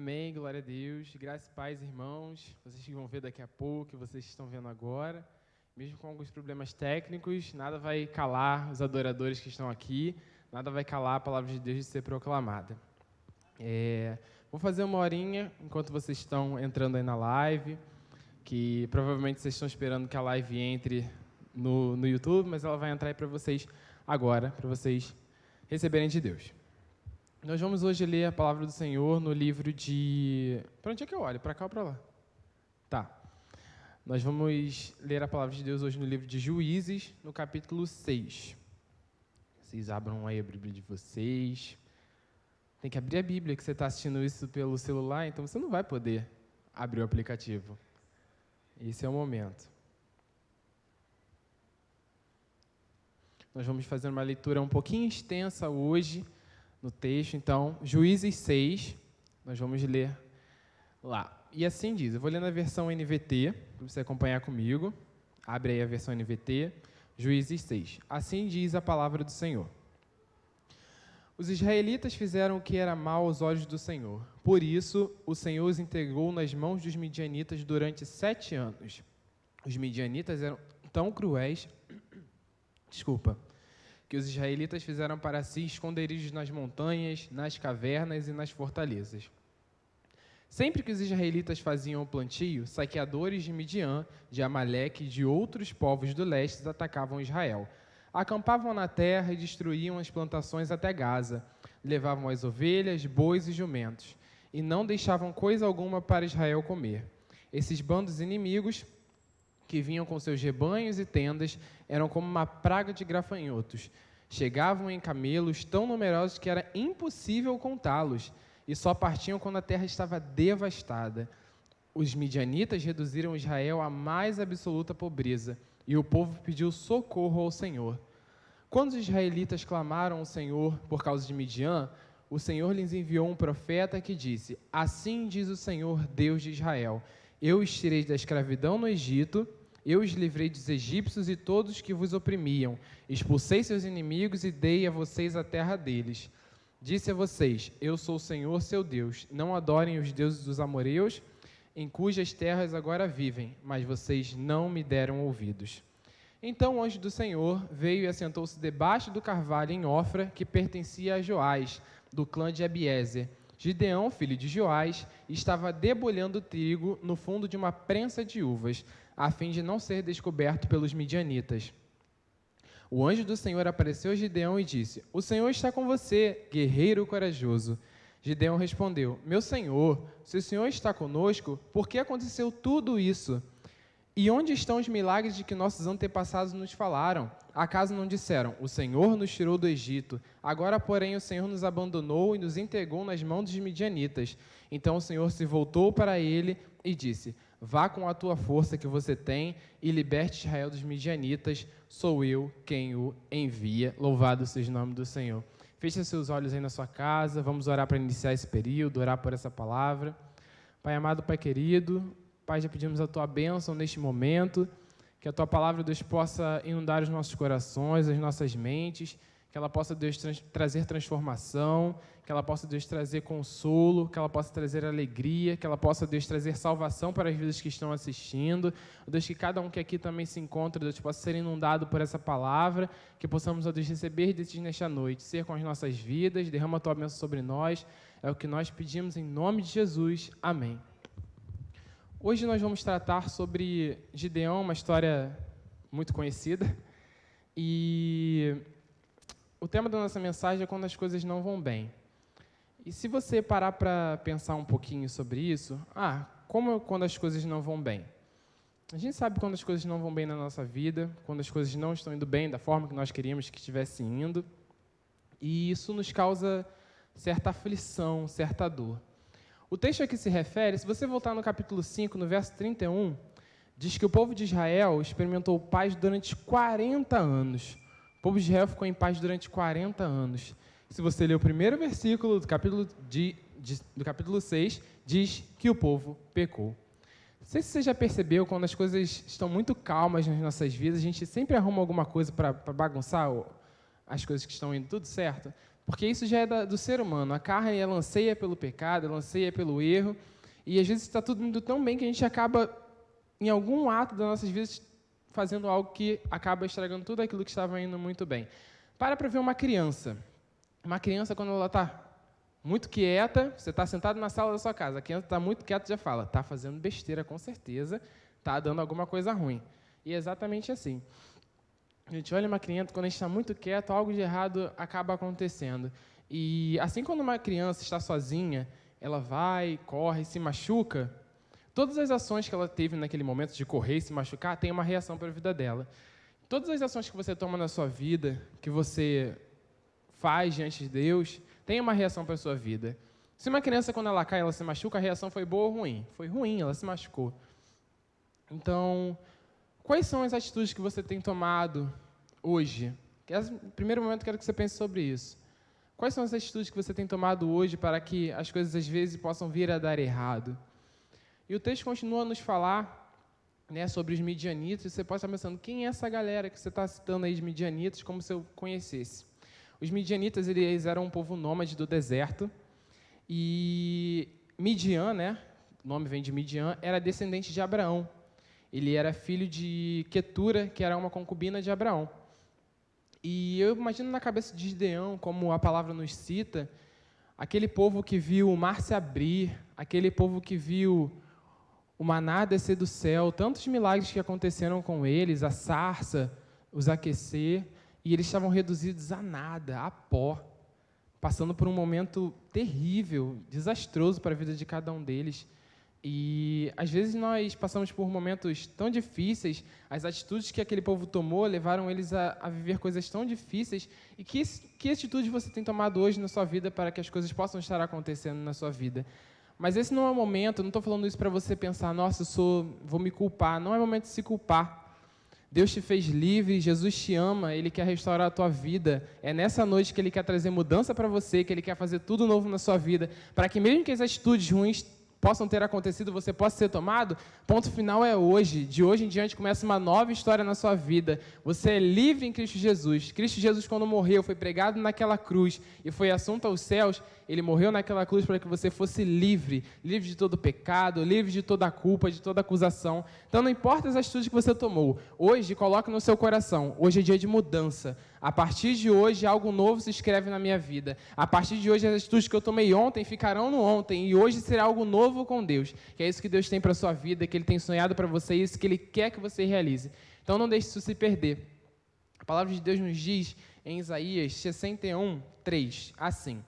Amém, glória a Deus. Graças e paz, irmãos. Vocês que vão ver daqui a pouco, vocês que estão vendo agora. Mesmo com alguns problemas técnicos, nada vai calar os adoradores que estão aqui, nada vai calar a palavra de Deus de ser proclamada. Vou fazer uma horinha enquanto vocês estão entrando aí na live, que provavelmente vocês estão esperando que a live entre no YouTube, mas ela vai entrar aí para vocês agora, para vocês receberem de Deus. Nós vamos hoje ler a palavra do Senhor no livro de... Para onde é que eu olho? Para cá ou para lá? Tá. Nós vamos ler a palavra de Deus hoje no livro de Juízes, no capítulo 6. Vocês abram aí a Bíblia de vocês. Tem que abrir a Bíblia, que você está assistindo isso pelo celular, então você não vai poder abrir o aplicativo. Esse é o momento. Nós vamos fazer uma leitura um pouquinho extensa hoje, no texto, então, Juízes 6, nós vamos ler lá. E assim diz, eu vou ler na versão NVT, para você acompanhar comigo. Abre aí a versão NVT, Juízes 6. Assim diz a palavra do Senhor. Os israelitas fizeram o que era mal aos olhos do Senhor. Por isso, o Senhor os entregou nas mãos dos midianitas durante 7 anos. Os midianitas eram tão cruéis... que os israelitas fizeram para si esconderijos nas montanhas, nas cavernas e nas fortalezas. Sempre que os israelitas faziam o plantio, saqueadores de Midian, de Amaleque e de outros povos do leste atacavam Israel. Acampavam na terra e destruíam as plantações até Gaza. Levavam as ovelhas, bois e jumentos, e não deixavam coisa alguma para Israel comer. Esses bandos inimigos, que vinham com seus rebanhos e tendas, eram como uma praga de gafanhotos. Chegavam em camelos tão numerosos que era impossível contá-los, e só partiam quando a terra estava devastada. Os midianitas reduziram Israel à mais absoluta pobreza, e o povo pediu socorro ao Senhor. Quando os israelitas clamaram ao Senhor por causa de Midian, o Senhor lhes enviou um profeta que disse: Assim diz o Senhor, Deus de Israel: Eu os tirei da escravidão no Egito, eu os livrei dos egípcios e todos que vos oprimiam, expulsei seus inimigos e dei a vocês a terra deles. Disse a vocês: Eu sou o Senhor, seu Deus. Não adorem os deuses dos amorreus, em cujas terras agora vivem, mas vocês não me deram ouvidos. Então o anjo do Senhor veio e assentou-se debaixo do carvalho em Ofra, que pertencia a Joás, do clã de Abiezer. Gideão, filho de Joás, estava debulhando trigo no fundo de uma prensa de uvas, a fim de não ser descoberto pelos midianitas. O anjo do Senhor apareceu a Gideão e disse: O Senhor está com você, guerreiro corajoso. Gideão respondeu: Meu Senhor, se o Senhor está conosco, por que aconteceu tudo isso? E onde estão os milagres de que nossos antepassados nos falaram? Acaso não disseram: O Senhor nos tirou do Egito, agora, porém, o Senhor nos abandonou e nos entregou nas mãos dos midianitas. Então o Senhor se voltou para ele e disse: Vá com a tua força que você tem e liberte Israel dos midianitas. Sou eu quem o envia. Louvado seja o nome do Senhor. Feche seus olhos aí na sua casa. Vamos orar para iniciar esse período, orar por essa palavra. Pai amado, Pai querido, Pai, já pedimos a Tua bênção neste momento, que a Tua palavra, Deus, possa inundar os nossos corações, as nossas mentes, que ela possa, Deus, trazer transformação, que ela possa, Deus, trazer consolo, que ela possa trazer alegria, que ela possa, Deus, trazer salvação para as vidas que estão assistindo. Deus, que cada um que aqui também se encontra, Deus, possa ser inundado por essa palavra, que possamos, Deus, receber de Ti nesta noite, ser com as nossas vidas, derrama a Tua bênção sobre nós, é o que nós pedimos em nome de Jesus. Amém. Hoje nós vamos tratar sobre Gideão, uma história muito conhecida, e o tema da nossa mensagem é quando as coisas não vão bem. E se você parar para pensar um pouquinho sobre isso, como quando as coisas não vão bem? A gente sabe quando as coisas não vão bem na nossa vida, quando as coisas não estão indo bem da forma que nós queríamos que estivessem indo, e isso nos causa certa aflição, certa dor. O texto a que se refere, se você voltar no capítulo 5, no verso 31, diz que o povo de Israel experimentou paz durante 40 anos. O povo de Israel ficou em paz durante 40 anos. Se você ler o primeiro versículo do capítulo 6, diz que o povo pecou. Não sei se você já percebeu, quando as coisas estão muito calmas nas nossas vidas, a gente sempre arruma alguma coisa para bagunçar as coisas que estão indo tudo certo. Porque isso já é do ser humano. A carne, ela anseia pelo pecado, ela anseia pelo erro, e às vezes está tudo indo tão bem que a gente acaba, em algum ato das nossas vidas, fazendo algo que acaba estragando tudo aquilo que estava indo muito bem. Para ver uma criança. Uma criança, quando ela está muito quieta, você está sentado na sala da sua casa, a criança está muito quieta, já fala, está fazendo besteira com certeza, está dando alguma coisa ruim. E é exatamente assim. A gente olha uma criança, quando a gente está muito quieto, algo de errado acaba acontecendo. E assim, quando uma criança está sozinha, ela vai, corre, se machuca, todas as ações que ela teve naquele momento de correr e se machucar, tem uma reação para a vida dela. Todas as ações que você toma na sua vida, que você faz diante de Deus, tem uma reação para a sua vida. Se uma criança, quando ela cai, ela se machuca, a reação foi boa ou ruim? Foi ruim, ela se machucou. Então, quais são as atitudes que você tem tomado hoje? No primeiro momento, quero que você pense sobre isso. Quais são as atitudes que você tem tomado hoje para que as coisas, às vezes, possam vir a dar errado? E o texto continua a nos falar, né, sobre os midianitas. Você pode estar pensando, quem é essa galera que você está citando aí de midianitas, como se eu conhecesse? Os midianitas, eles eram um povo nômade do deserto, e Midian, né, o nome vem de Midian, era descendente de Abraão. Ele era filho de Quetura, que era uma concubina de Abraão. E eu imagino na cabeça de Gideão, como a palavra nos cita, aquele povo que viu o mar se abrir, aquele povo que viu o maná descer do céu, tantos milagres que aconteceram com eles, a sarça, os aquecer, e eles estavam reduzidos a nada, a pó, passando por um momento terrível, desastroso para a vida de cada um deles. E, às vezes, nós passamos por momentos tão difíceis, as atitudes que aquele povo tomou levaram eles a viver coisas tão difíceis. E que atitude você tem tomado hoje na sua vida para que as coisas possam estar acontecendo na sua vida? Mas esse não é o momento, eu não estou falando isso para você pensar, nossa, vou me culpar. Não é momento de se culpar. Deus te fez livre, Jesus te ama, Ele quer restaurar a tua vida. É nessa noite que Ele quer trazer mudança para você, que Ele quer fazer tudo novo na sua vida, para que mesmo que as atitudes ruins possam ter acontecido, você possa ser tomado, ponto final é hoje. De hoje em diante começa uma nova história na sua vida. Você é livre em Cristo Jesus. Cristo Jesus, quando morreu, foi pregado naquela cruz e foi assunto aos céus. Ele morreu naquela cruz para que você fosse livre, livre de todo pecado, livre de toda culpa, de toda acusação. Então, não importa as atitudes que você tomou, hoje, coloque no seu coração, hoje é dia de mudança. A partir de hoje, algo novo se escreve na minha vida. A partir de hoje, as atitudes que eu tomei ontem ficarão no ontem, e hoje será algo novo com Deus. Que é isso que Deus tem para a sua vida, que Ele tem sonhado para você, e isso que Ele quer que você realize. Então, não deixe isso se perder. A palavra de Deus nos diz, em Isaías 61, 3, assim: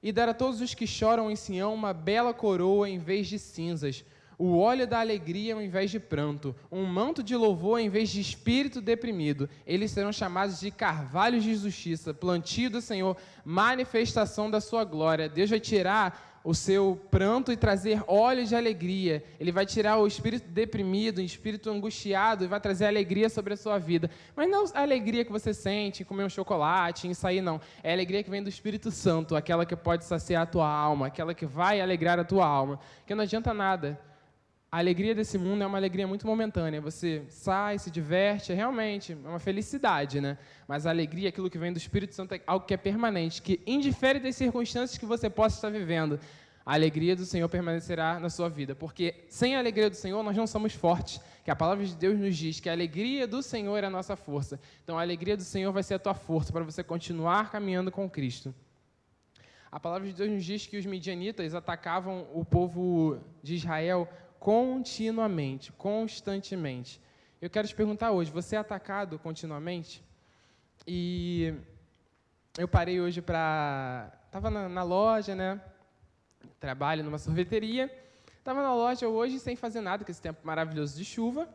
E dar a todos os que choram em Sião uma bela coroa em vez de cinzas, o óleo da alegria ao invés de pranto, um manto de louvor em vez de espírito deprimido. Eles serão chamados de carvalhos de justiça, plantio do Senhor, manifestação da sua glória. Deus vai tirar o seu pranto e trazer óleo de alegria. Ele vai tirar o espírito deprimido, o espírito angustiado, e vai trazer alegria sobre a sua vida. Mas não a alegria que você sente em comer um chocolate, em sair, não. É a alegria que vem do Espírito Santo, aquela que pode saciar a tua alma, aquela que vai alegrar a tua alma. Porque não adianta nada. A alegria desse mundo é uma alegria muito momentânea. Você sai, se diverte, realmente é uma felicidade, né? Mas a alegria, aquilo que vem do Espírito Santo, é algo que é permanente, que indifere das circunstâncias que você possa estar vivendo. A alegria do Senhor permanecerá na sua vida, porque sem a alegria do Senhor nós não somos fortes, que a palavra de Deus nos diz que a alegria do Senhor é a nossa força. Então a alegria do Senhor vai ser a tua força para você continuar caminhando com Cristo. A palavra de Deus nos diz que os midianitas atacavam o povo de Israel continuamente, constantemente. Eu quero te perguntar hoje, você é atacado continuamente? E eu parei hoje estava na loja, né? Trabalho numa sorveteria. Estava na loja hoje sem fazer nada, com esse tempo maravilhoso de chuva.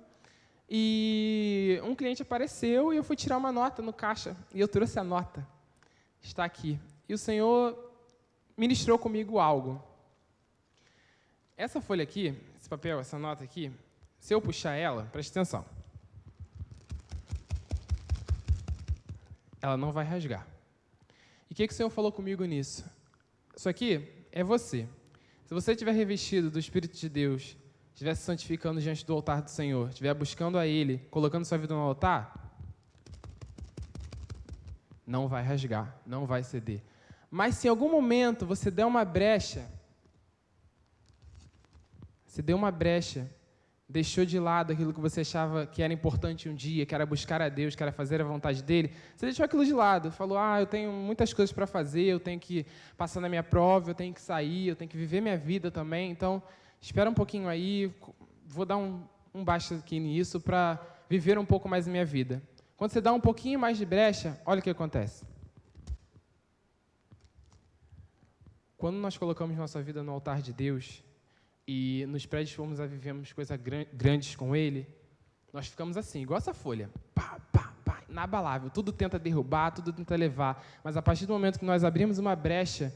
E um cliente apareceu e eu fui tirar uma nota no caixa. E eu trouxe a nota. Está aqui. E o Senhor ministrou comigo algo. Essa folha aqui, esse papel, essa nota aqui, se eu puxar ela, preste atenção. Ela não vai rasgar. E o que o Senhor falou comigo nisso? Isso aqui é você. Se você estiver revestido do Espírito de Deus, estiver se santificando diante do altar do Senhor, estiver buscando a Ele, colocando sua vida no altar, não vai rasgar, não vai ceder. Mas se em algum momento você deu uma brecha, deixou de lado aquilo que você achava que era importante um dia, que era buscar a Deus, que era fazer a vontade dele, você deixou aquilo de lado, falou, eu tenho muitas coisas para fazer, eu tenho que passar na minha prova, eu tenho que sair, eu tenho que viver minha vida também, então, espera um pouquinho aí, vou dar um baixo aqui nisso para viver um pouco mais a minha vida. Quando você dá um pouquinho mais de brecha, olha o que acontece. Quando nós colocamos nossa vida no altar de Deus, e nos predispomos a vivermos coisas grandes com Ele, nós ficamos assim, igual essa folha, inabalável, tudo tenta derrubar, tudo tenta levar, mas a partir do momento que nós abrimos uma brecha,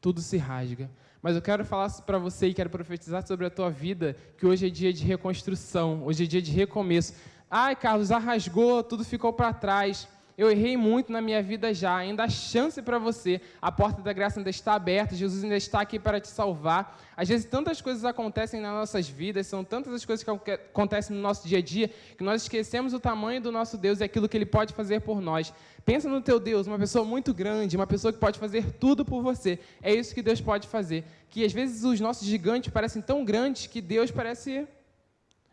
tudo se rasga. Mas eu quero falar para você e quero profetizar sobre a tua vida, que hoje é dia de reconstrução, hoje é dia de recomeço. Ai, Carlos, rasgou, tudo ficou para trás. Eu errei muito na minha vida já, ainda há chance para você, a porta da graça ainda está aberta, Jesus ainda está aqui para te salvar. Às vezes tantas coisas acontecem nas nossas vidas, são tantas as coisas que acontecem no nosso dia a dia, que nós esquecemos o tamanho do nosso Deus e aquilo que Ele pode fazer por nós. Pensa no teu Deus, uma pessoa muito grande, uma pessoa que pode fazer tudo por você. É isso que Deus pode fazer. Que às vezes os nossos gigantes parecem tão grandes que Deus parece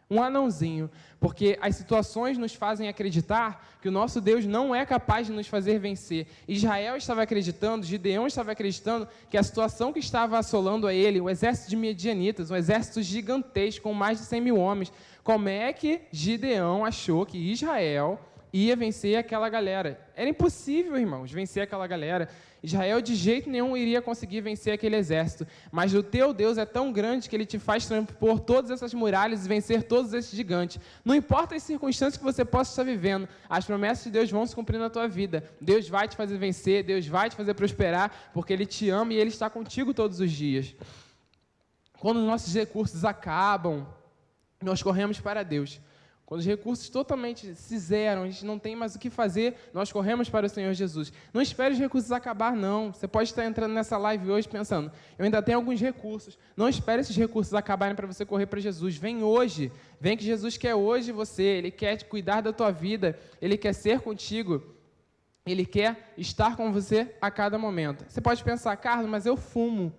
um anãozinho, porque as situações nos fazem acreditar que o nosso Deus não é capaz de nos fazer vencer. Israel estava acreditando, Gideão estava acreditando que a situação que estava assolando a ele, o exército de midianitas, um exército gigantesco com mais de 100 mil homens, como é que Gideão achou que Israel ia vencer aquela galera? Era impossível, irmãos, vencer aquela galera. Israel de jeito nenhum iria conseguir vencer aquele exército, mas o teu Deus é tão grande que Ele te faz transpor todas essas muralhas e vencer todos esses gigantes. Não importa as circunstâncias que você possa estar vivendo, as promessas de Deus vão se cumprir na tua vida. Deus vai te fazer vencer, Deus vai te fazer prosperar, porque Ele te ama e Ele está contigo todos os dias. Quando os nossos recursos acabam, nós corremos para Deus. Quando os recursos totalmente se zeram, a gente não tem mais o que fazer, nós corremos para o Senhor Jesus. Não espere os recursos acabar, não. Você pode estar entrando nessa live hoje pensando, eu ainda tenho alguns recursos. Não espere esses recursos acabarem para você correr para Jesus. Vem hoje. Vem que Jesus quer hoje você. Ele quer cuidar da tua vida. Ele quer ser contigo. Ele quer estar com você a cada momento. Você pode pensar, Carlos, mas eu fumo,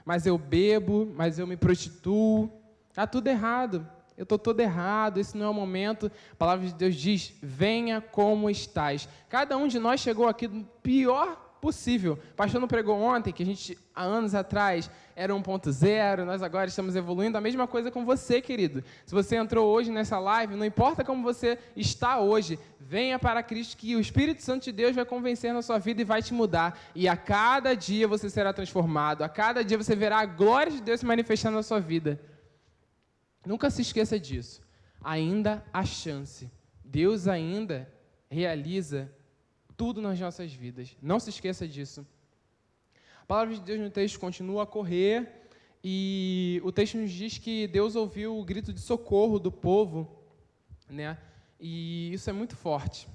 mas eu bebo, mas eu me prostituo. Está tudo errado. Eu estou todo errado, esse não é o momento. A palavra de Deus diz, venha como estás. Cada um de nós chegou aqui do pior possível. O pastor não pregou ontem, que a gente, há anos atrás, era 1.0, nós agora estamos evoluindo. A mesma coisa com você, querido. Se você entrou hoje nessa live, não importa como você está hoje, venha para Cristo, que o Espírito Santo de Deus vai convencer na sua vida e vai te mudar. E a cada dia você será transformado, a cada dia você verá a glória de Deus se manifestando na sua vida. Nunca se esqueça disso. Ainda há chance. Deus ainda realiza tudo nas nossas vidas. Não se esqueça disso. A palavra de Deus no texto continua a correr e o texto nos diz que Deus ouviu o grito de socorro do povo, né? E isso é muito forte.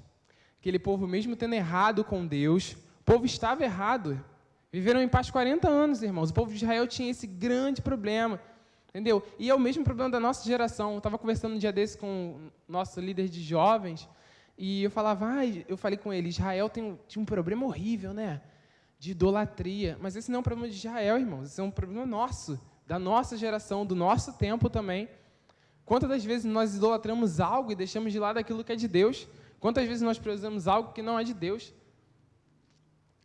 Aquele povo, mesmo tendo errado com Deus, o povo estava errado. Viveram em paz 40 anos, irmãos. O povo de Israel tinha esse grande problema. Entendeu? E é o mesmo problema da nossa geração. Eu estava conversando um dia desse com o nosso líder de jovens, e eu falava, eu falei com ele, Israel tinha um problema horrível, né? De idolatria. Mas esse não é um problema de Israel, irmãos. Esse é um problema nosso, da nossa geração, do nosso tempo também. Quantas das vezes nós idolatramos algo e deixamos de lado aquilo que é de Deus? Quantas vezes nós priorizamos algo que não é de Deus?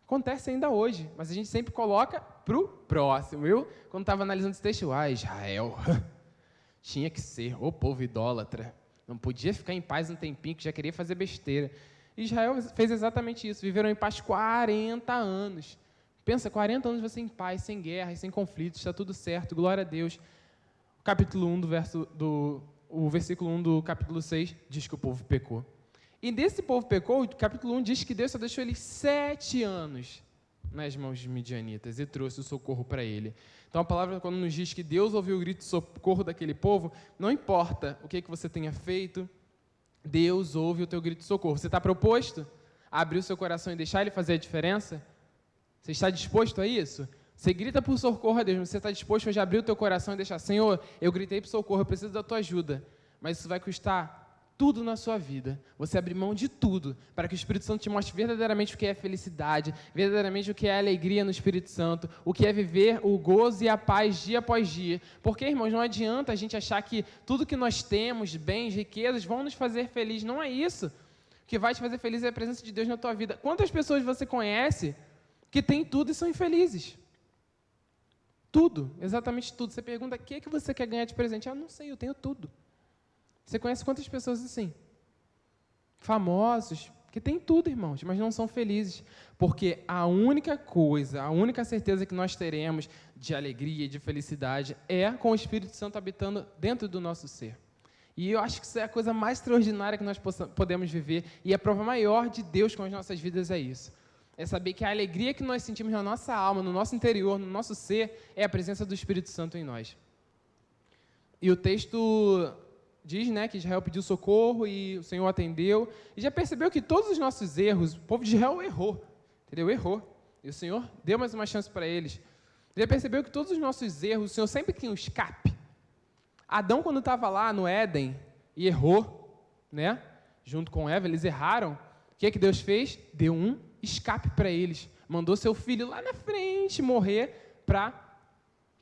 Acontece ainda hoje, mas a gente sempre coloca para o próximo, viu? Quando estava analisando esse texto, Israel, tinha que ser o povo idólatra, não podia ficar em paz um tempinho, que já queria fazer besteira. Israel fez exatamente isso, viveram em paz 40 anos. Pensa, 40 anos você em paz, sem guerra, sem conflitos, está tudo certo, glória a Deus. O capítulo 1 o versículo 1 do capítulo 6 diz que o povo pecou. E desse povo pecou, o capítulo 1 diz que Deus só deixou ele 7 anos nas mãos de midianitas e trouxe o socorro para ele. Então a palavra, quando nos diz que Deus ouviu o grito de socorro daquele povo, não importa o que você tenha feito, Deus ouve o teu grito de socorro. Você está proposto a abrir o seu coração e deixar Ele fazer a diferença? Você está disposto a isso? Você grita por socorro a Deus, mas você está disposto hoje a abrir o teu coração e deixar, Senhor, eu gritei por socorro, eu preciso da tua ajuda, mas isso vai custar tudo na sua vida, você abrir mão de tudo, para que o Espírito Santo te mostre verdadeiramente o que é felicidade, verdadeiramente o que é alegria no Espírito Santo, o que é viver o gozo e a paz dia após dia. Porque, irmãos, não adianta a gente achar que tudo que nós temos, bens, riquezas, vão nos fazer felizes. Não é isso. O que vai te fazer feliz é a presença de Deus na tua vida. Quantas pessoas você conhece que têm tudo e são infelizes? Tudo, exatamente tudo. Você pergunta, o que você quer ganhar de presente? Eu não sei, eu tenho tudo. Você conhece quantas pessoas assim? Famosos, que têm tudo, irmãos, mas não são felizes. Porque a única coisa, a única certeza que nós teremos de alegria e de felicidade é com o Espírito Santo habitando dentro do nosso ser. E eu acho que isso é a coisa mais extraordinária que nós podemos viver. E a prova maior de Deus com as nossas vidas é isso. É saber que a alegria que nós sentimos na nossa alma, no nosso interior, no nosso ser, é a presença do Espírito Santo em nós. E o texto diz, né, que Israel pediu socorro e o Senhor atendeu. E já percebeu que todos os nossos erros, o povo de Israel errou, entendeu? Errou. E o Senhor deu mais uma chance para eles. Já percebeu que todos os nossos erros, o Senhor sempre tem um escape. Adão, quando estava lá no Éden e errou, né, junto com Eva, eles erraram. O que Deus fez? Deu um escape para eles. Mandou seu filho lá na frente morrer para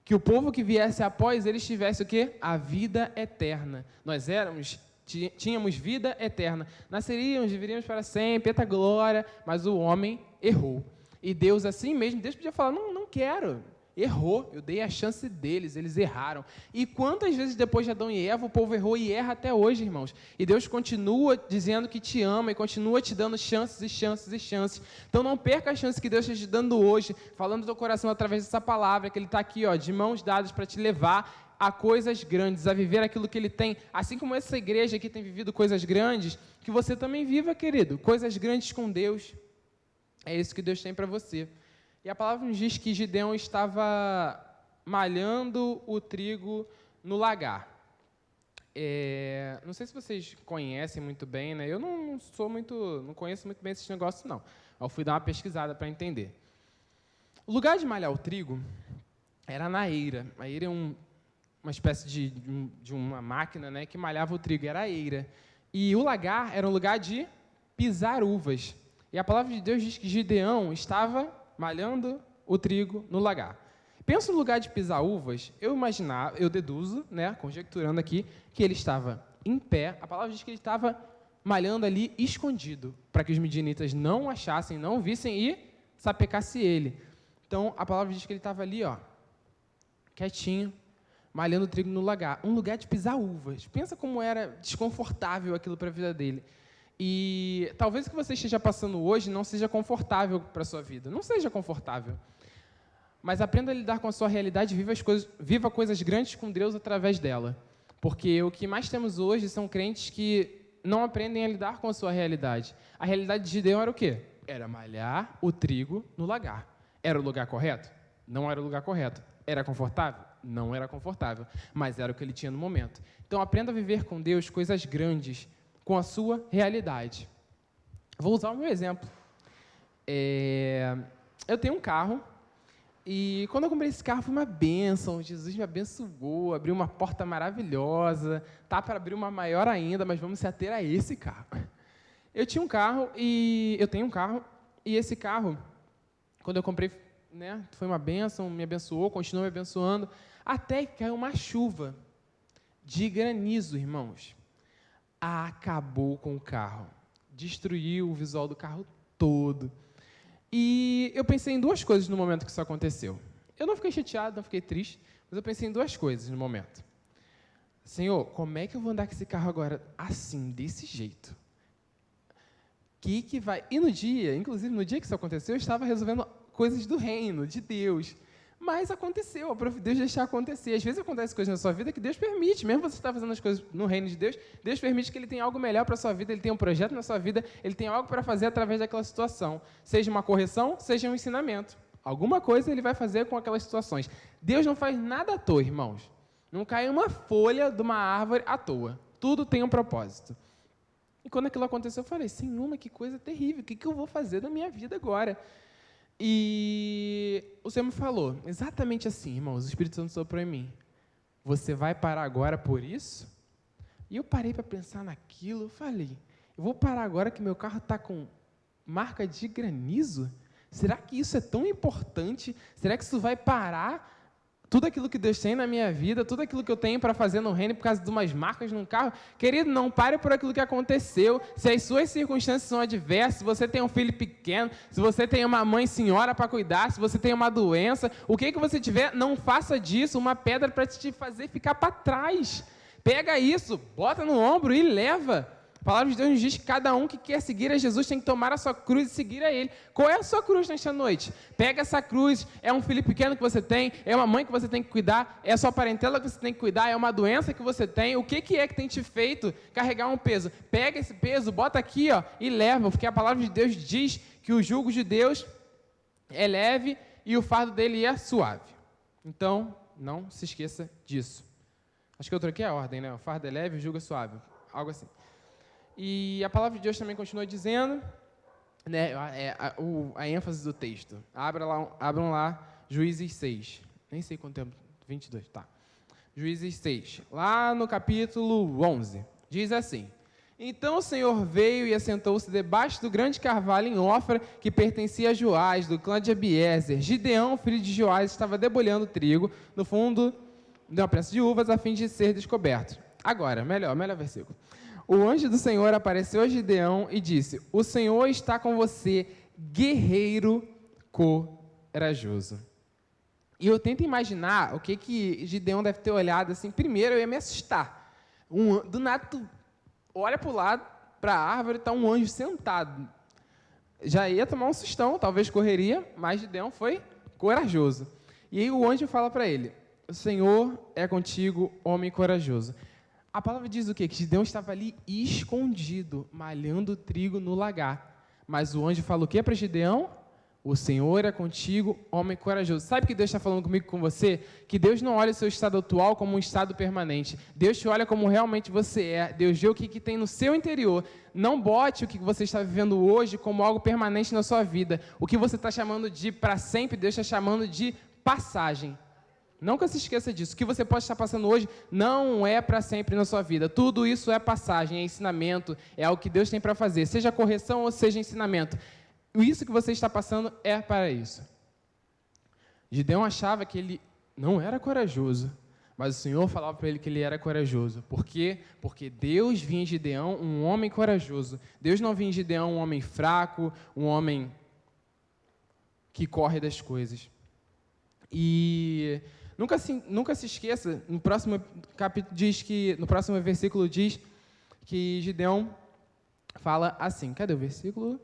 que o povo que viesse após eles tivesse o quê? A vida eterna. Nós tínhamos vida eterna. Nasceríamos, viveríamos para sempre, eterna glória, mas o homem errou. E Deus, assim mesmo, Deus podia falar, não quero. Errou, eu dei a chance deles, eles erraram. E quantas vezes depois de Adão e Eva, o povo errou e erra até hoje, irmãos. E Deus continua dizendo que te ama e continua te dando chances e chances e chances. Então não perca a chance que Deus está te dando hoje, falando do teu coração através dessa palavra, que Ele está aqui, ó, de mãos dadas para te levar a coisas grandes, a viver aquilo que Ele tem. Assim como essa igreja aqui tem vivido coisas grandes, que você também viva, querido, coisas grandes com Deus. É isso que Deus tem para você. E a palavra nos diz que Gideão estava malhando o trigo no lagar. Não sei se vocês conhecem muito bem, né? Eu não conheço muito bem esses negócios, não. Eu fui dar uma pesquisada para entender. O lugar de malhar o trigo era na eira. A eira é uma espécie de uma máquina, né, que malhava o trigo, era a eira. E o lagar era um lugar de pisar uvas. E a palavra de Deus diz que Gideão estava malhando o trigo no lagar. Penso no lugar de pisar uvas, eu deduzo, né, conjecturando aqui, que ele estava em pé. A palavra diz que ele estava malhando ali escondido, para que os midianitas não o achassem, não o vissem e sapecasse ele. Então, a palavra diz que ele estava ali, ó, quietinho, malhando o trigo no lagar. Um lugar de pisar uvas. Pensa como era desconfortável aquilo para a vida dele. E talvez o que você esteja passando hoje não seja confortável para a sua vida. Não seja confortável. Mas aprenda a lidar com a sua realidade e viva coisas grandes com Deus através dela. Porque o que mais temos hoje são crentes que não aprendem a lidar com a sua realidade. A realidade de Gideão era o quê? Era malhar o trigo no lagar. Era o lugar correto? Não era o lugar correto. Era confortável? Não era confortável. Mas era o que ele tinha no momento. Então aprenda a viver com Deus coisas grandes com a sua realidade. Vou usar o meu exemplo. Eu tenho um carro, e quando eu comprei esse carro foi uma bênção, Jesus me abençoou, abriu uma porta maravilhosa, tá para abrir uma maior ainda, mas vamos se ater a esse carro. Eu tenho um carro, e esse carro, quando eu comprei, né, foi uma bênção, me abençoou, continuou me abençoando, até que caiu uma chuva de granizo, irmãos. Acabou com o carro, destruiu o visual do carro todo. E eu pensei em duas coisas no momento que isso aconteceu. Eu não fiquei chateado, não fiquei triste, mas eu pensei em duas coisas no momento. Senhor, como é que eu vou andar com esse carro agora assim, desse jeito? Que vai... E no dia, inclusive no dia que isso aconteceu, eu estava resolvendo coisas do reino, de Deus. Mas aconteceu, Deus deixar acontecer. Às vezes acontecem coisas na sua vida que Deus permite, mesmo você estar fazendo as coisas no reino de Deus, Deus permite que Ele tenha algo melhor para a sua vida, Ele tem um projeto na sua vida, Ele tem algo para fazer através daquela situação. Seja uma correção, seja um ensinamento. Alguma coisa Ele vai fazer com aquelas situações. Deus não faz nada à toa, irmãos. Não cai uma folha de uma árvore à toa. Tudo tem um propósito. E quando aquilo aconteceu, eu falei, Senhor, mas que coisa terrível, o que eu vou fazer da minha vida agora? E o Senhor me falou, exatamente assim, irmãos, o Espírito Santo soprou em mim. Você vai parar agora por isso? E eu parei para pensar naquilo, eu falei, eu vou parar agora que meu carro está com marca de granizo? Será que isso é tão importante? Será que isso vai parar tudo aquilo que Deus tem na minha vida, tudo aquilo que eu tenho para fazer no reino por causa de umas marcas num carro? Querido, não pare por aquilo que aconteceu. Se as suas circunstâncias são adversas, se você tem um filho pequeno, se você tem uma mãe senhora para cuidar, se você tem uma doença, o que você tiver, não faça disso uma pedra para te fazer ficar para trás. Pega isso, bota no ombro e leva. A palavra de Deus nos diz que cada um que quer seguir a Jesus tem que tomar a sua cruz e seguir a Ele. Qual é a sua cruz nesta noite? Pega essa cruz, é um filho pequeno que você tem, é uma mãe que você tem que cuidar, é a sua parentela que você tem que cuidar, é uma doença que você tem, o que é que tem te feito carregar um peso? Pega esse peso, bota aqui e leva, porque a palavra de Deus diz que o jugo de Deus é leve e o fardo dele é suave. Então, não se esqueça disso. Acho que eu troquei a ordem, né? O fardo é leve, o jugo é suave, algo assim. E a palavra de Deus também continua dizendo, né, a ênfase do texto. Abram lá Juízes 6. Nem sei quanto tempo, 22, tá. Juízes 6. Lá no capítulo 11. Diz assim: Então o Senhor veio e assentou-se debaixo do grande carvalho em Ofra, que pertencia a Joás, do clã de Abiezer. Gideão, filho de Joás, estava debulhando trigo no fundo de uma prensa de uvas, a fim de ser descoberto. Agora, melhor versículo. O anjo do Senhor apareceu a Gideão e disse: O Senhor está com você, guerreiro corajoso. E eu tento imaginar o que Gideão deve ter olhado assim. Primeiro, eu ia me assustar. Do nada, tu olha para o lado, para a árvore, está um anjo sentado. Já ia tomar um sustão, talvez correria, mas Gideão foi corajoso. E aí o anjo fala para ele: O Senhor é contigo, homem corajoso. A palavra diz o quê? Que Gideão estava ali escondido, malhando trigo no lagar. Mas o anjo fala o quê para Gideão? O Senhor é contigo, homem corajoso. Sabe o que Deus está falando comigo e com você? Que Deus não olha o seu estado atual como um estado permanente. Deus te olha como realmente você é. Deus vê o que tem no seu interior. Não bote o que você está vivendo hoje como algo permanente na sua vida. O que você está chamando de para sempre, Deus está chamando de passagem. Nunca se esqueça disso. O que você pode estar passando hoje não é para sempre na sua vida. Tudo isso é passagem, é ensinamento, é algo que Deus tem para fazer. Seja correção ou seja ensinamento. Isso que você está passando é para isso. Gideão achava que ele não era corajoso, mas o Senhor falava para ele que ele era corajoso. Por quê? Porque Deus via em Gideão um homem corajoso. Deus não via em Gideão um homem fraco, um homem que corre das coisas. E nunca se esqueça, no próximo capítulo no próximo versículo diz que Gideão fala assim. Cadê o versículo?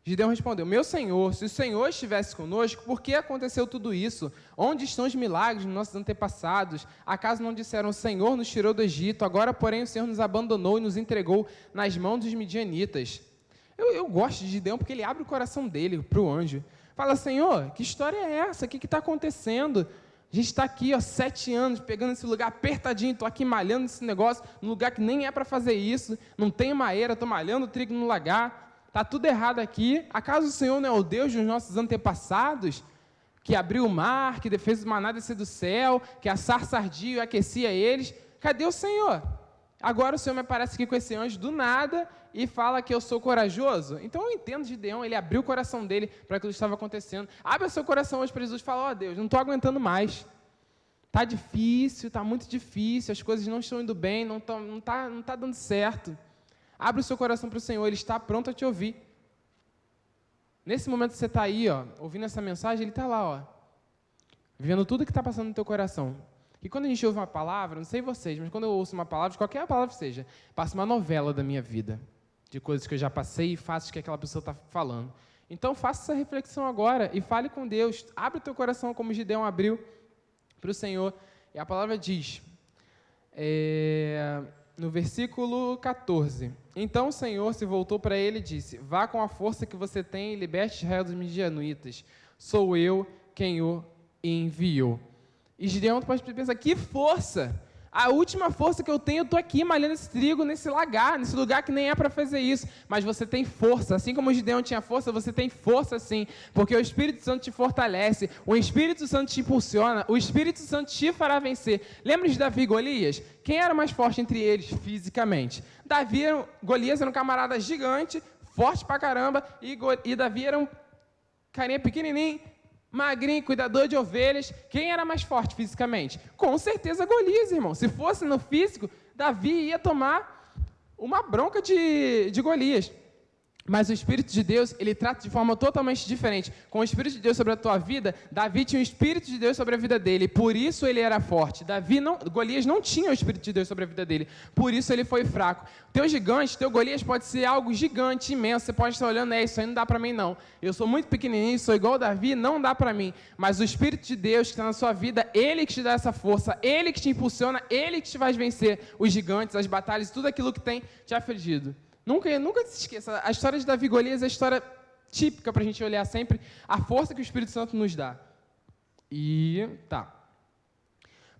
Gideão respondeu: Meu Senhor, se o Senhor estivesse conosco, por que aconteceu tudo isso? Onde estão os milagres dos nossos antepassados? Acaso não disseram: O Senhor nos tirou do Egito, agora, porém, o Senhor nos abandonou e nos entregou nas mãos dos midianitas? Eu gosto de Gideão porque ele abre o coração dele para o anjo. Fala: Senhor, que história é essa? O que está acontecendo? A gente está aqui, 7 anos, pegando esse lugar apertadinho, estou aqui malhando esse negócio, num lugar que nem é para fazer isso, não tem madeira, estou malhando trigo no lagar. Está tudo errado aqui. Acaso o Senhor não é o Deus dos nossos antepassados, que abriu o mar, que fez o maná descer do céu, que a sarça ardia e aquecia eles? Cadê o Senhor? Agora o Senhor me aparece aqui com esse anjo do nada e fala que eu sou corajoso. Então eu entendo Gideão, ele abriu o coração dele para aquilo que estava acontecendo. Abre o seu coração hoje para Jesus e fala: Deus, não estou aguentando mais. Está difícil, está muito difícil, as coisas não estão indo bem, não tá dando certo. Abre o seu coração para o Senhor, Ele está pronto a te ouvir. Nesse momento que você está aí, ouvindo essa mensagem, Ele está lá, vendo tudo que está passando no teu coração. E quando a gente ouve uma palavra, não sei vocês, mas quando eu ouço uma palavra, qualquer palavra que seja, passa uma novela da minha vida, de coisas que eu já passei e faço o que aquela pessoa está falando. Então faça essa reflexão agora e fale com Deus. Abre o teu coração como Gideão abriu para o Senhor. E a palavra diz, no versículo 14: Então o Senhor se voltou para ele e disse: Vá com a força que você tem e liberte Israel dos midianitas. Sou eu quem o enviou. E Gideão pode pensar: que força! A última força que eu tenho, eu estou aqui malhando esse trigo nesse lugar que nem é para fazer isso. Mas você tem força, assim como o Gideão tinha força, você tem força sim, porque o Espírito Santo te fortalece, o Espírito Santo te impulsiona, o Espírito Santo te fará vencer. Lembra de Davi e Golias? Quem era mais forte entre eles fisicamente? Golias era um camarada gigante, forte pra caramba, e Davi era um carinha pequenininho, magrinho, cuidador de ovelhas. Quem era mais forte fisicamente? Com certeza Golias, irmão. Se fosse no físico, Davi ia tomar uma bronca de Golias. Mas o Espírito de Deus, ele trata de forma totalmente diferente. Com o Espírito de Deus sobre a tua vida, Davi tinha o Espírito de Deus sobre a vida dele, por isso ele era forte. Golias não tinha o Espírito de Deus sobre a vida dele, por isso ele foi fraco. Teu gigante, teu Golias pode ser algo gigante, imenso, você pode estar olhando, isso aí não dá para mim não. Eu sou muito pequenininho, sou igual Davi, não dá para mim. Mas o Espírito de Deus que está na sua vida, ele que te dá essa força, ele que te impulsiona, ele que te faz vencer os gigantes, as batalhas, tudo aquilo que tem te afligido. Nunca se esqueça, a história de Davi e Golias é a história típica para a gente olhar sempre a força que o Espírito Santo nos dá.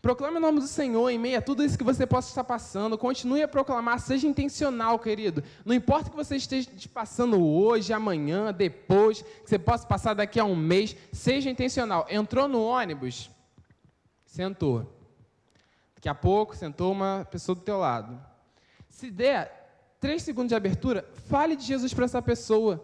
Proclame o nome do Senhor em meio a tudo isso que você possa estar passando. Continue a proclamar, seja intencional, querido. Não importa o que você esteja passando hoje, amanhã, depois, que você possa passar daqui a um mês, seja intencional. Entrou no ônibus, sentou. Daqui a pouco, sentou uma pessoa do teu lado. Se der 3 segundos de abertura, fale de Jesus para essa pessoa.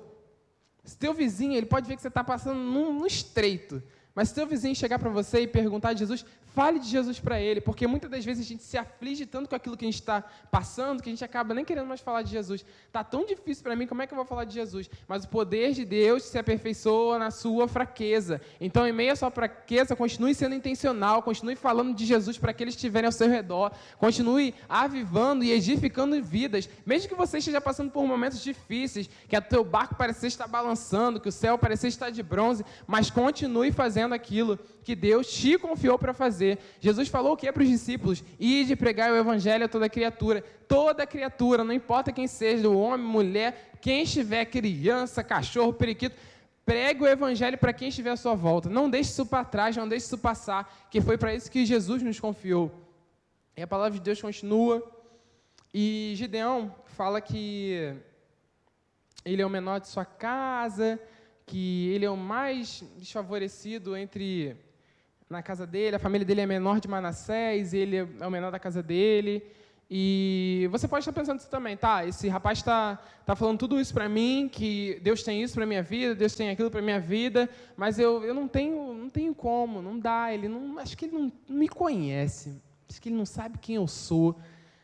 Se teu vizinho, ele pode ver que você está passando num estreito, mas se teu vizinho chegar para você e perguntar de Jesus, fale de Jesus para ele, porque muitas das vezes a gente se aflige tanto com aquilo que a gente está passando, que a gente acaba nem querendo mais falar de Jesus. Está tão difícil para mim, como é que eu vou falar de Jesus? Mas o poder de Deus se aperfeiçoa na sua fraqueza. Então, em meio à sua fraqueza, continue sendo intencional, continue falando de Jesus para aqueles que estiverem ao seu redor, continue avivando e edificando vidas, mesmo que você esteja passando por momentos difíceis, que o teu barco pareça estar balançando, que o céu pareça estar de bronze, mas continue fazendo aquilo que Deus te confiou para fazer. Jesus falou o que para os discípulos? Ide pregar o evangelho a toda criatura, não importa quem seja, o homem, mulher, quem estiver, criança, cachorro, periquito, pregue o evangelho para quem estiver à sua volta. Não deixe isso para trás, não deixe isso passar, que foi para isso que Jesus nos confiou. E a palavra de Deus continua, e Gideão fala que ele é o menor de sua casa, que ele é o mais desfavorecido na casa dele, a família dele é menor de Manassés, ele é o menor da casa dele, e você pode estar pensando isso também, esse rapaz está falando tudo isso para mim, que Deus tem isso para a minha vida, Deus tem aquilo para a minha vida, mas eu não tenho como, não dá, acho que ele não me conhece, acho que ele não sabe quem eu sou.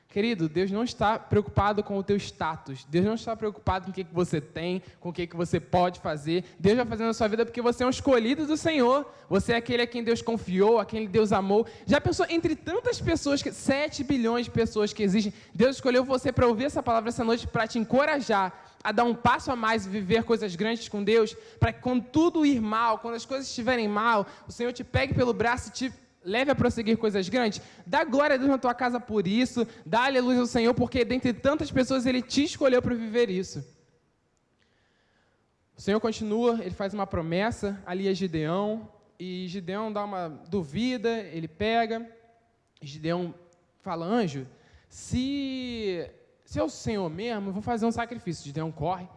Querido, Deus não está preocupado com o teu status. Deus não está preocupado com o que você tem, com o que você pode fazer. Deus vai fazer na sua vida porque você é um escolhido do Senhor. Você é aquele a quem Deus confiou, a quem Deus amou. Já pensou, entre tantas pessoas, 7 bilhões de pessoas que existem, Deus escolheu você para ouvir essa palavra essa noite, para te encorajar a dar um passo a mais e viver coisas grandes com Deus, para que quando tudo ir mal, quando as coisas estiverem mal, o Senhor te pegue pelo braço e te leve a prosseguir coisas grandes. Dá glória a Deus na tua casa por isso. Dá aleluia ao Senhor, porque dentre tantas pessoas Ele te escolheu para viver isso. O Senhor continua, Ele faz uma promessa ali a Gideão, e Gideão dá uma duvida, ele pega, Gideão fala, anjo, se é o Senhor mesmo, eu vou fazer um sacrifício. Gideão corre,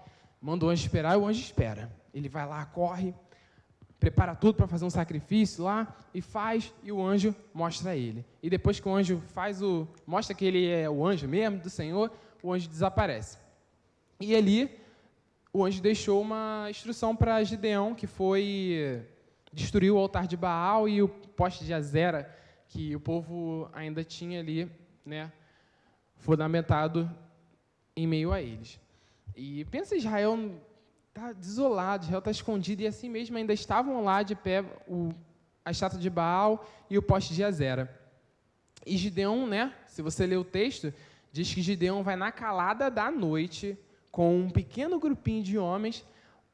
manda o anjo esperar, e o anjo espera. Ele vai lá, corre, prepara tudo para fazer um sacrifício lá, e o anjo mostra a ele. E depois que o anjo mostra que ele é o anjo mesmo do Senhor, o anjo desaparece. E ali, o anjo deixou uma instrução para Gideão, que foi destruir o altar de Baal e o poste de Azera, que o povo ainda tinha ali, fundamentado em meio a eles. E pensa, Israel está desolado, Israel está escondido, e assim mesmo ainda estavam lá de pé a estátua de Baal e o poste de Azera. E Gideão, se você ler o texto, diz que Gideão vai na calada da noite com um pequeno grupinho de homens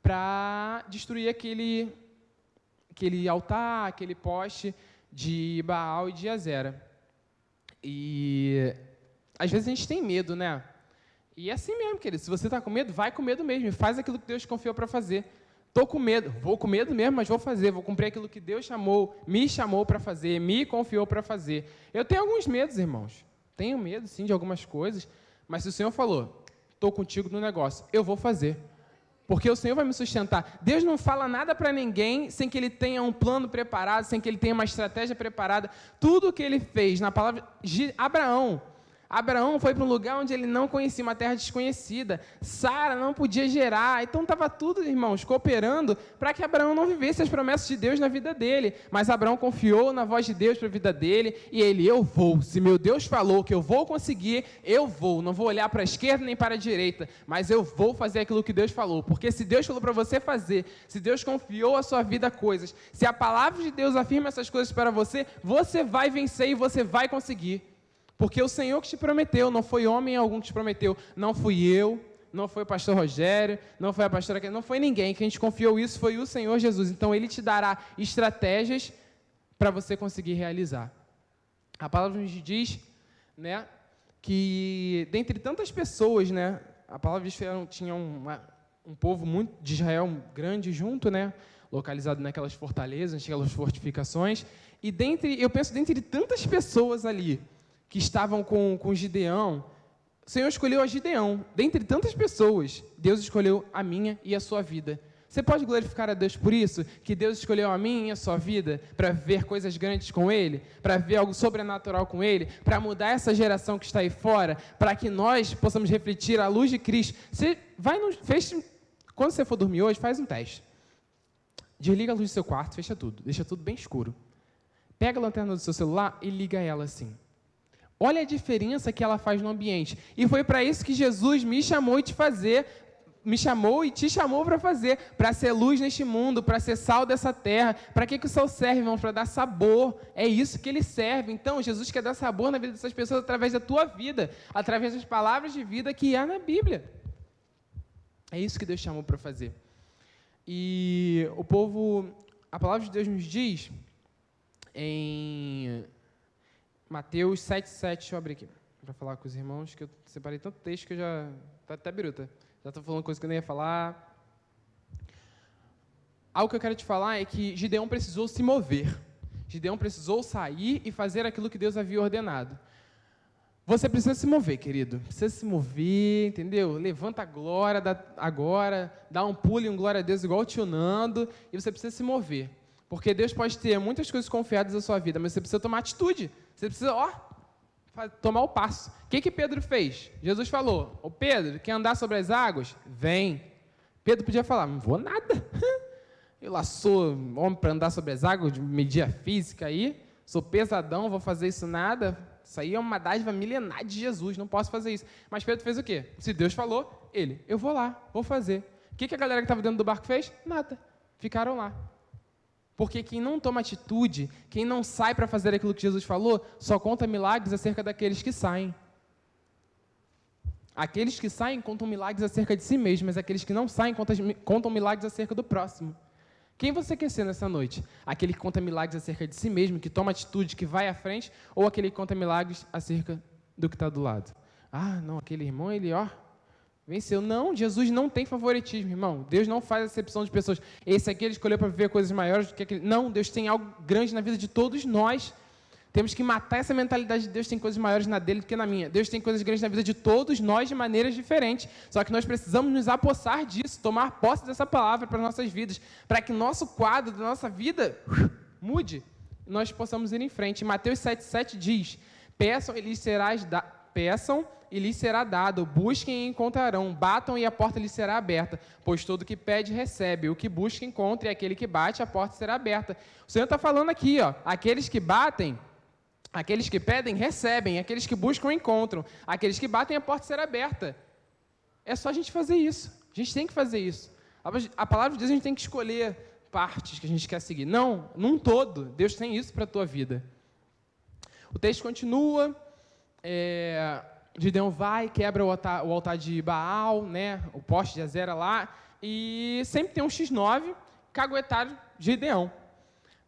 para destruir aquele altar, aquele poste de Baal e de Azera. E às vezes a gente tem medo, E é assim mesmo, querido. Se você está com medo, vai com medo mesmo. Faz aquilo que Deus confiou para fazer. Estou com medo, vou com medo mesmo, mas vou fazer, vou cumprir aquilo que Deus me chamou para fazer, me confiou para fazer. Eu tenho alguns medos, irmãos. Tenho medo, sim, de algumas coisas, mas se o Senhor falou, estou contigo no negócio, eu vou fazer. Porque o Senhor vai me sustentar. Deus não fala nada para ninguém sem que Ele tenha um plano preparado, sem que Ele tenha uma estratégia preparada. Tudo o que Ele fez na palavra de Abraão foi para um lugar onde ele não conhecia, uma terra desconhecida. Sara não podia gerar. Então estava tudo, irmãos, cooperando para que Abraão não vivesse as promessas de Deus na vida dele. Mas Abraão confiou na voz de Deus para a vida dele. E ele, eu vou. Se meu Deus falou que eu vou conseguir, eu vou. Não vou olhar para a esquerda nem para a direita. Mas eu vou fazer aquilo que Deus falou. Porque se Deus falou para você fazer, se Deus confiou a sua vida a coisas, se a palavra de Deus afirma essas coisas para você, você vai vencer e você vai conseguir. Porque o Senhor que te prometeu, não foi homem algum que te prometeu, não fui eu, não foi o pastor Rogério, não foi a pastora, não foi ninguém. Quem te confiou isso foi o Senhor Jesus. Então, Ele te dará estratégias para você conseguir realizar. A palavra nos diz, né, que dentre tantas pessoas, né, a palavra diz que tinha um povo muito de Israel grande junto, né, localizado naquelas fortalezas, naquelas fortificações, e eu penso, dentre tantas pessoas ali, que estavam com Gideão, o Senhor escolheu a Gideão. Dentre tantas pessoas, Deus escolheu a minha e a sua vida. Você pode glorificar a Deus por isso? Que Deus escolheu a minha e a sua vida para ver coisas grandes com Ele, para ver algo sobrenatural com Ele, para mudar essa geração que está aí fora, para que nós possamos refletir a luz de Cristo. Quando você for dormir hoje, faz um teste. Desliga a luz do seu quarto, fecha tudo, deixa tudo bem escuro. Pega a lanterna do seu celular e liga ela assim. Olha a diferença que ela faz no ambiente. E foi para isso que Jesus me chamou e te chamou para fazer, para ser luz neste mundo, para ser sal dessa terra. Para que o sal serve, irmãos? Para dar sabor. É isso que ele serve. Então, Jesus quer dar sabor na vida dessas pessoas através da tua vida, através das palavras de vida que há na Bíblia. É isso que Deus chamou para fazer. E a palavra de Deus nos diz em Mateus 7,7, deixa eu abrir aqui, para falar com os irmãos, que eu separei tanto texto que eu já está até biruta. Já estou falando coisa que eu nem ia falar. Algo que eu quero te falar é que Gideão precisou se mover. Gideão precisou sair e fazer aquilo que Deus havia ordenado. Você precisa se mover, querido. Precisa se mover, entendeu? Levanta a glória agora, dá um pulo e um glória a Deus igual o tio Nando, e você precisa se mover. Porque Deus pode ter muitas coisas confiadas na sua vida, mas você precisa tomar atitude. Você precisa, tomar o passo. O que Pedro fez? Jesus falou, Pedro, quer andar sobre as águas? Vem. Pedro podia falar, não vou nada. Eu lá sou homem para andar sobre as águas, de media física aí, sou pesadão, vou fazer isso nada. Isso aí é uma dádiva milenar de Jesus, não posso fazer isso. Mas Pedro fez o quê? Se Deus falou, eu vou lá, vou fazer. O que a galera que estava dentro do barco fez? Nada. Ficaram lá. Porque quem não toma atitude, quem não sai para fazer aquilo que Jesus falou, só conta milagres acerca daqueles que saem. Aqueles que saem contam milagres acerca de si mesmos, mas aqueles que não saem contam milagres acerca do próximo. Quem você quer ser nessa noite? Aquele que conta milagres acerca de si mesmo, que toma atitude, que vai à frente, ou aquele que conta milagres acerca do que está do lado? Não, aquele irmão, ele, venceu. Não, Jesus não tem favoritismo, irmão. Deus não faz acepção de pessoas. Esse aqui ele escolheu para viver coisas maiores do que aquele. Não, Deus tem algo grande na vida de todos nós. Temos que matar essa mentalidade de Deus tem coisas maiores na dele do que na minha. Deus tem coisas grandes na vida de todos nós de maneiras diferentes. Só que nós precisamos nos apossar disso, tomar posse dessa palavra para nossas vidas, para que nosso quadro da nossa vida mude e nós possamos ir em frente. Mateus 7,7 diz, peçam e lhes será dado, busquem e encontrarão, batam e a porta lhes será aberta, pois todo que pede recebe, o que busca encontra, e aquele que bate, a porta será aberta. O Senhor está falando aqui, aqueles que batem, aqueles que pedem, recebem, aqueles que buscam, encontram, aqueles que batem, a porta será aberta. É só a gente fazer isso, a gente tem que fazer isso. A palavra de Deus a gente tem que escolher partes que a gente quer seguir. Não, num todo, Deus tem isso para a tua vida. O texto continua, Gideão vai, quebra o altar de Baal, né, o poste de Azera lá, e sempre tem um X9 caguetar Gideão.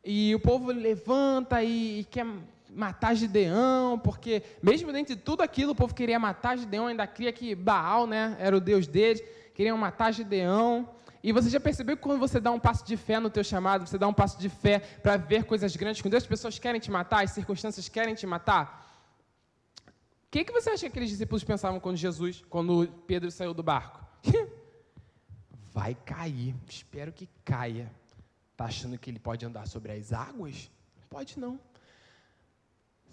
E o povo levanta e quer matar Gideão, porque mesmo dentro de tudo aquilo, o povo queria matar Gideão, ainda cria que Baal, né, era o deus deles, queriam matar Gideão. E você já percebeu que quando você dá um passo de fé no teu chamado, você dá um passo de fé para ver coisas grandes com Deus, as pessoas querem te matar, as circunstâncias querem te matar? O que você acha que aqueles discípulos pensavam quando Pedro saiu do barco? Vai cair, espero que caia. Está achando que ele pode andar sobre as águas? Não pode não.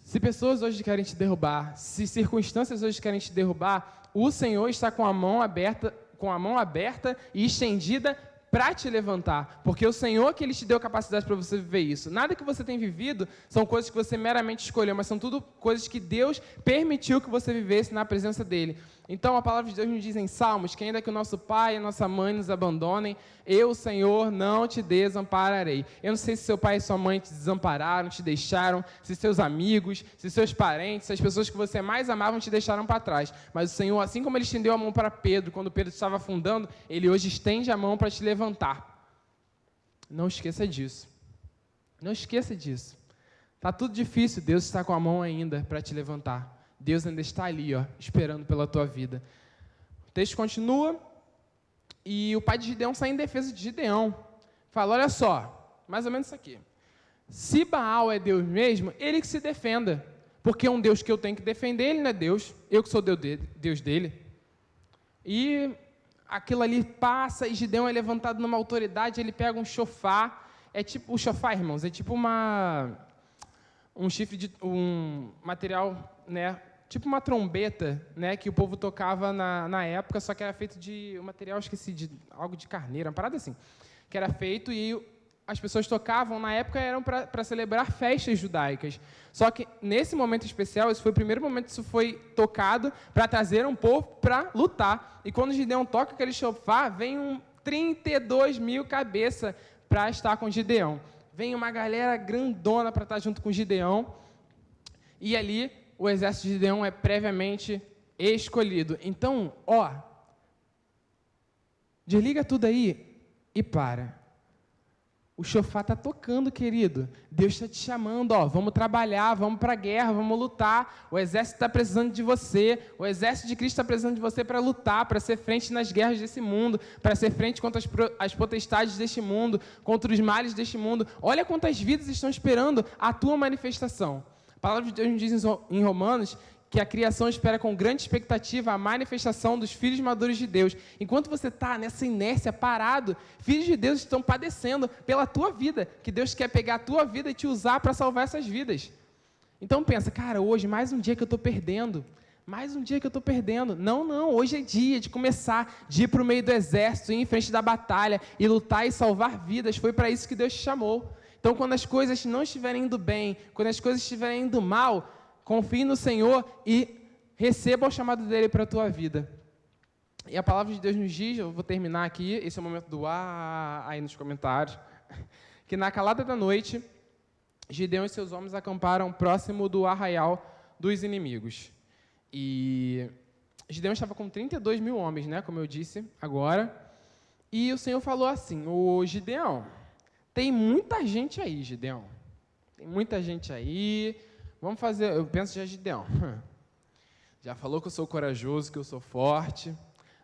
Se pessoas hoje querem te derrubar, se circunstâncias hoje querem te derrubar, o Senhor está com a mão aberta e estendida para te levantar, porque o Senhor que Ele te deu capacidade para você viver isso. Nada que você tem vivido são coisas que você meramente escolheu, mas são tudo coisas que Deus permitiu que você vivesse na presença dEle. Então, a palavra de Deus nos diz em Salmos que ainda que o nosso pai e a nossa mãe nos abandonem, eu, Senhor, não te desampararei. Eu não sei se seu pai e sua mãe te desampararam, te deixaram, se seus amigos, se seus parentes, se as pessoas que você mais amava te deixaram para trás. Mas o Senhor, assim como Ele estendeu a mão para Pedro, quando Pedro estava afundando, Ele hoje estende a mão para te levantar. Não esqueça disso. Não esqueça disso. Está tudo difícil, Deus está com a mão ainda para te levantar. Deus ainda está ali, esperando pela tua vida. O texto continua, e o pai de Gideão sai em defesa de Gideão. Fala, olha só, mais ou menos isso aqui. Se Baal é Deus mesmo, ele que se defenda. Porque é um Deus que eu tenho que defender, ele não é Deus. Eu que sou Deus dele. E aquilo ali passa, e Gideão é levantado numa autoridade, ele pega um chofar. É tipo, o chofar, irmãos, é tipo um chifre de um material, né? Tipo uma trombeta, né, que o povo tocava na época, só que era feito de um material, esqueci, de algo de carneiro, uma parada assim, que era feito e as pessoas tocavam, na época, eram para celebrar festas judaicas. Só que, nesse momento especial, esse foi o primeiro momento que isso foi tocado para trazer um povo para lutar. E quando Gideão toca aquele chofar, vem 32 mil cabeças para estar com Gideão. Vem uma galera grandona para estar junto com Gideão, e ali o exército de Gideão é previamente escolhido. Então, desliga tudo aí e para. O chofar está tocando, querido. Deus está te chamando, vamos trabalhar, vamos para a guerra, vamos lutar. O exército está precisando de você. O exército de Cristo está precisando de você para lutar, para ser frente nas guerras desse mundo, para ser frente contra as potestades deste mundo, contra os males deste mundo. Olha quantas vidas estão esperando a tua manifestação. A palavra de Deus nos diz em Romanos que a criação espera com grande expectativa a manifestação dos filhos maduros de Deus. Enquanto você está nessa inércia, parado, filhos de Deus estão padecendo pela tua vida, que Deus quer pegar a tua vida e te usar para salvar essas vidas. Então pensa, cara, hoje mais um dia que eu estou perdendo. Mais um dia que eu estou perdendo. Não, hoje é dia de começar, de ir para o meio do exército, ir em frente da batalha, e lutar e salvar vidas. Foi para isso que Deus te chamou. Então, quando as coisas não estiverem indo bem, quando as coisas estiverem indo mal, confie no Senhor e receba o chamado dele para a tua vida. E a palavra de Deus nos diz, eu vou terminar aqui, esse é o momento do aí nos comentários, que na calada da noite, Gideão e seus homens acamparam próximo do arraial dos inimigos. E Gideão estava com 32 mil homens, né, como eu disse agora, e o Senhor falou assim, ô Gideão, tem muita gente aí, Gideão. Tem muita gente aí. Vamos fazer... Eu penso já, Gideão. Já falou que eu sou corajoso, que eu sou forte.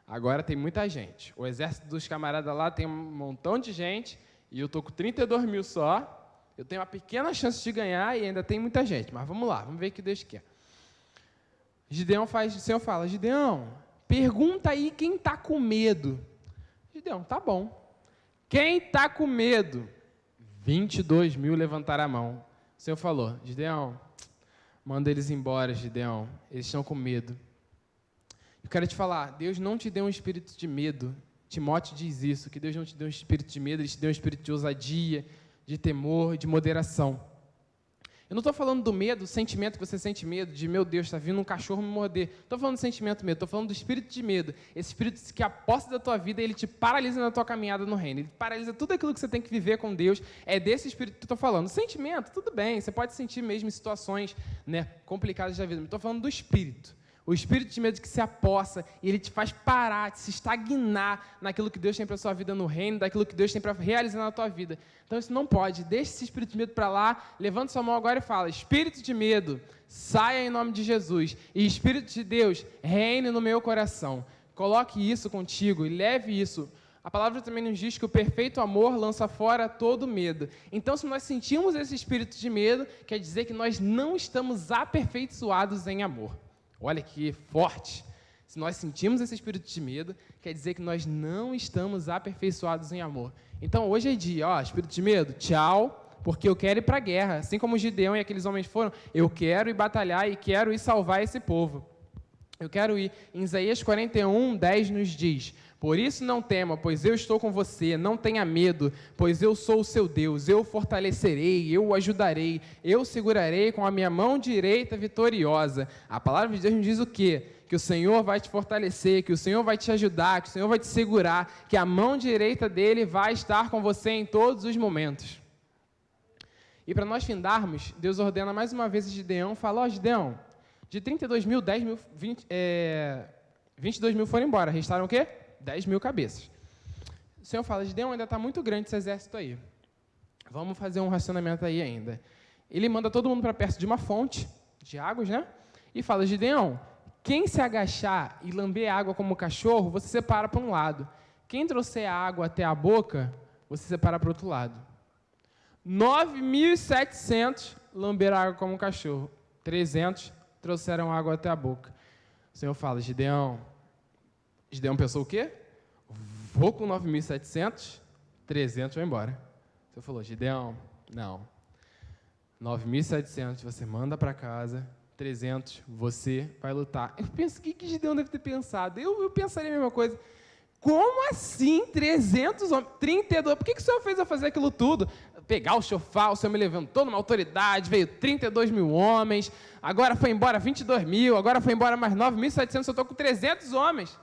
Agora tem muita gente. O exército dos camaradas lá tem um montão de gente. E eu estou com 32 mil só. Eu tenho uma pequena chance de ganhar e ainda tem muita gente. Mas vamos lá, vamos ver o que Deus quer. O Senhor fala, Gideão, pergunta aí quem está com medo. Gideão, tá bom. Quem está com medo? 22 mil levantaram a mão. O Senhor falou, Gideão, manda eles embora, Gideão. Eles estão com medo. Eu quero te falar, Deus não te deu um espírito de medo. Timóteo diz isso, que Deus não te deu um espírito de medo, Ele te deu um espírito de ousadia, de temor, de moderação. Eu não estou falando do medo, do sentimento que você sente medo, de, meu Deus, está vindo um cachorro me morder. Estou falando do sentimento medo, estou falando do espírito de medo. Esse espírito que aposta da tua vida, ele te paralisa na tua caminhada no reino. Ele paralisa tudo aquilo que você tem que viver com Deus. É desse espírito que eu estou falando. Sentimento, tudo bem, você pode sentir mesmo em situações, né, complicadas da vida. Mas estou falando do espírito. O espírito de medo que se apossa e ele te faz parar, de se estagnar naquilo que Deus tem para a sua vida no reino, daquilo que Deus tem para realizar na tua vida. Então isso não pode. Deixa esse espírito de medo para lá, levanta sua mão agora e fala, espírito de medo, saia em nome de Jesus. E espírito de Deus, reine no meu coração. Coloque isso contigo e leve isso A palavra também nos diz que o perfeito amor lança fora todo medo. Então, se nós sentimos esse espírito de medo, quer dizer que nós não estamos aperfeiçoados em amor. Olha que forte! Se nós sentimos esse espírito de medo, quer dizer que nós não estamos aperfeiçoados em amor. Então, hoje é dia, espírito de medo, tchau, porque eu quero ir para a guerra. Assim como Gideão e aqueles homens foram, eu quero ir batalhar e quero ir salvar esse povo. Eu quero ir. Em Isaías 41:10 nos diz: por isso não tema, pois eu estou com você, não tenha medo, pois eu sou o seu Deus, eu o fortalecerei, eu o ajudarei, eu o segurarei com a minha mão direita vitoriosa. A palavra de Deus nos diz o quê? Que o Senhor vai te fortalecer, que o Senhor vai te ajudar, que o Senhor vai te segurar, que a mão direita dele vai estar com você em todos os momentos. E para nós findarmos, Deus ordena mais uma vez a Gideão, fala, Gideão, de 32 mil, 10 mil, 22 mil foram embora, restaram o quê? 10 mil cabeças. O Senhor fala, Gideão, ainda está muito grande esse exército aí. Vamos fazer um racionamento aí ainda. Ele manda todo mundo para perto de uma fonte de águas, né? E fala, Gideão, quem se agachar e lamber água como cachorro, você separa para um lado. Quem trouxer a água até a boca, você separa para o outro lado. 9.700 lamberam água como cachorro. 300 trouxeram água até a boca. O Senhor fala, Gideão pensou o quê? Vou com 9.700, 300 vai embora. O Senhor falou, Gideão, não. 9.700 você manda para casa, 300 você vai lutar. Eu penso, o que Gideão deve ter pensado? Eu pensaria a mesma coisa. Como assim 300 homens? 32, por que o Senhor fez eu fazer aquilo tudo? Pegar o chofar, o Senhor me levantou numa autoridade, veio 32 mil homens, agora foi embora 22 mil, agora foi embora mais 9.700, eu estou com 300 homens.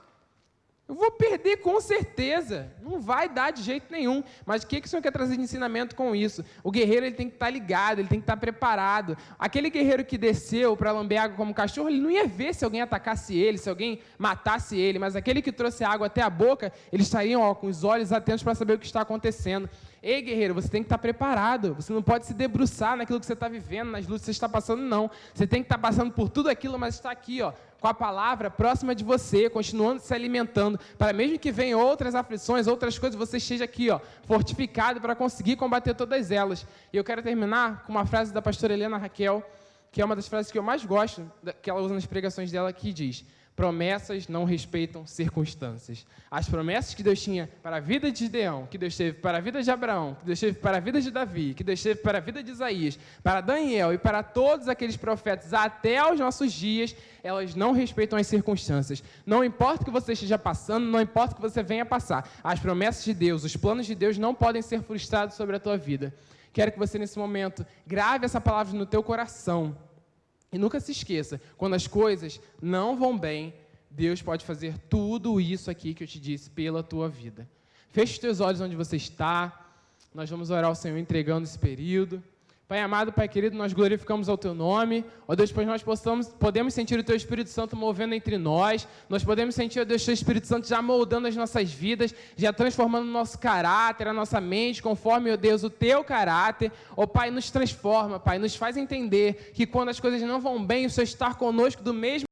Eu vou perder com certeza, não vai dar de jeito nenhum. Mas o que o Senhor quer trazer de ensinamento com isso? O guerreiro ele tem que estar ligado, ele tem que estar preparado. Aquele guerreiro que desceu para lamber água como cachorro, ele não ia ver se alguém atacasse ele, se alguém matasse ele, mas aquele que trouxe a água até a boca, eles estariam com os olhos atentos para saber o que está acontecendo. Ei, guerreiro, você tem que estar preparado. Você não pode se debruçar naquilo que você está vivendo, nas lutas que você está passando, não. Você tem que estar passando por tudo aquilo, mas está aqui, com a palavra próxima de você, continuando se alimentando, para mesmo que venham outras aflições, outras coisas, você esteja aqui, fortificado para conseguir combater todas elas. E eu quero terminar com uma frase da pastora Helena Raquel, que é uma das frases que eu mais gosto, que ela usa nas pregações dela, que diz: promessas não respeitam circunstâncias. As promessas que Deus tinha para a vida de Gideão, que Deus teve para a vida de Abraão, que Deus teve para a vida de Davi, que Deus teve para a vida de Isaías, para Daniel e para todos aqueles profetas até os nossos dias, elas não respeitam as circunstâncias. Não importa o que você esteja passando, não importa o que você venha passar. As promessas de Deus, os planos de Deus não podem ser frustrados sobre a tua vida. Quero que você, nesse momento, grave essa palavra no teu coração. E nunca se esqueça, quando as coisas não vão bem, Deus pode fazer tudo isso aqui que eu te disse pela tua vida. Feche os teus olhos onde você está. Nós vamos orar ao Senhor entregando esse período. Pai amado, Pai querido, nós glorificamos ao Teu nome. Ó Deus, pois nós podemos sentir o Teu Espírito Santo movendo entre nós. Nós podemos sentir, ó Deus, o Teu Espírito Santo já moldando as nossas vidas, já transformando o nosso caráter, a nossa mente, conforme, ó Deus, o Teu caráter. Ó Pai, nos transforma, Pai, nos faz entender que quando as coisas não vão bem, o Senhor está conosco do mesmo